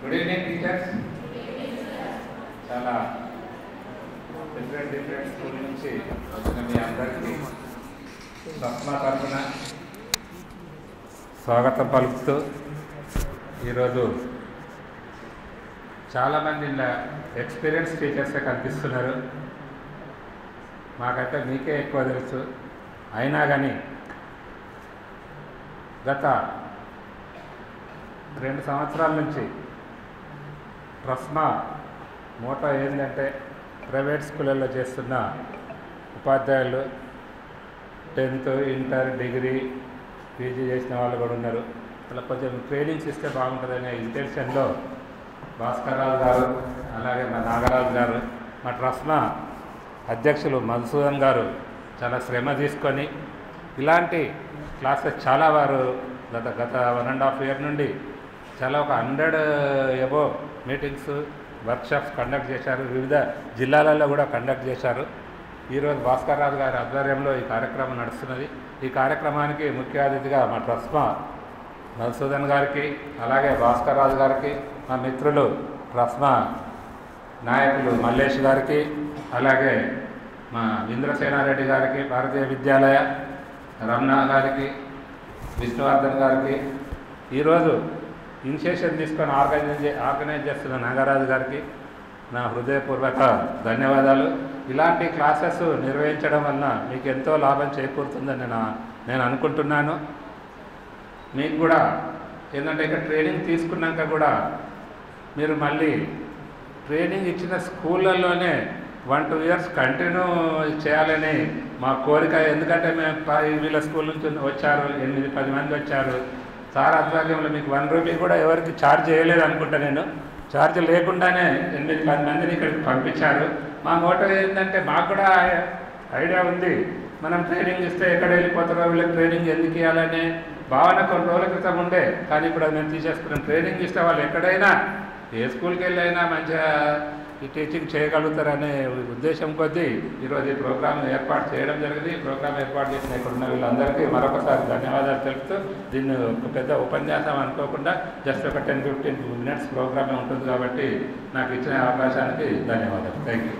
Good evening teachers. చాలా different school నుంచి వచ్చిన మీ అందరికీ స్వప్న తరఫున స్వాగతం పలుకుతూ ఈరోజు చాలామంది ఇలా ఎక్స్పీరియన్స్ టీచర్సే కనిపిస్తున్నారు. మాకైతే మీకే ఎక్కువ తెలుసు. అయినా కానీ గత 2 సంవత్సరాల నుంచి ట్రస్మా మోటో ఏంటంటే ప్రైవేట్ స్కూళ్ళల్లో చేస్తున్న ఉపాధ్యాయులు 10th, ఇంటర్, డిగ్రీ, పీజీ చేసిన వాళ్ళు కూడా ఉన్నారు. అలా కొంచెం ట్రైనింగ్స్ ఇస్తే బాగుంటుందనే ఇంటెన్షన్లో భాస్కర్రావు గారు, అలాగే మా నాగరాజు గారు, మా ట్రస్మా అధ్యక్షులు మధుసూదన్ గారు చాలా శ్రమ తీసుకొని ఇలాంటి క్లాసెస్ చాలా వారు గత 1.5 year నుండి చాలా ఒక 100 above మీటింగ్స్, వర్క్షాప్స్ కండక్ట్ చేశారు. వివిధ జిల్లాలలో కూడా కండక్ట్ చేశారు. ఈరోజు భాస్కర్రావు గారి ఆధ్వర్యంలో ఈ కార్యక్రమం నడుస్తున్నది. ఈ కార్యక్రమానికి ముఖ్య అతిథిగా మా ట్రస్మా మధుసూదన్ గారికి, అలాగే భాస్కర్రావు గారికి, మా మిత్రులు ట్రస్మా నాయకులు మల్లేష్ గారికి, అలాగే మా ఇంద్రసేనారెడ్డి గారికి, భారతీయ విద్యాలయ రమణ గారికి, విష్ణువర్ధన్ గారికి, ఈరోజు ఇనిషియేషన్ తీసుకొని ఆర్గనైజ్ చేస్తున్న నాగరాజు గారికి నా హృదయపూర్వక ధన్యవాదాలు. ఇలాంటి క్లాసెస్ నిర్వహించడం వలన మీకు ఎంతో లాభం చేకూరుతుందని నేను అనుకుంటున్నాను. మీకు కూడా ఏంటంటే ఇక్కడ ట్రైనింగ్ తీసుకున్నాక కూడా మీరు మళ్ళీ ట్రైనింగ్ ఇచ్చిన స్కూళ్ళల్లోనే 1-2 years కంటిన్యూ చేయాలని మా కోరిక. ఎందుకంటే మేము వీళ్ళ స్కూల్ నుంచి వచ్చారు, 8-10 మంది వచ్చారు. సార్ ఆధ్వర్యంలో మీకు 1 రూపీ కూడా ఎవరికి ఛార్జ్ చేయలేదు అనుకుంటా. నేను ఛార్జ్ లేకుండానే 8-10 మందిని ఇక్కడికి పంపించారు. మా మోటో ఏంటంటే మాకు కూడా ఐడియా ఉంది, మనం ట్రైనింగ్ ఇస్తే ఎక్కడ వెళ్ళిపోతారో, వీళ్ళకి ట్రైనింగ్ ఎందుకు ఇవ్వాలనే భావన కొన్ని రోజుల క్రితం ఉండే. కానీ ఇప్పుడు అది మేము తీసేసుకున్నాం. ట్రైనింగ్ ఇస్తే వాళ్ళు ఎక్కడైనా ఏ స్కూల్కి వెళ్ళైనా మంచిగా ఈ టీచింగ్ చేయగలుగుతారనే ఉద్దేశం కొద్దీ ఈరోజు ఈ ప్రోగ్రాం ఏర్పాటు చేయడం జరిగింది. ఈ ప్రోగ్రాం ఏర్పాటు చేసిన ఇక్కడున్న వీళ్ళందరికీ మరొకసారి ధన్యవాదాలు తెలుపుతూ, దీన్ని ఒక పెద్ద ఉపన్యాసం అనుకోకుండా జస్ట్ ఒక 10-15 minutes ప్రోగ్రామే ఉంటుంది కాబట్టి నాకు ఇచ్చిన అవకాశానికి ధన్యవాదాలు. Thank you.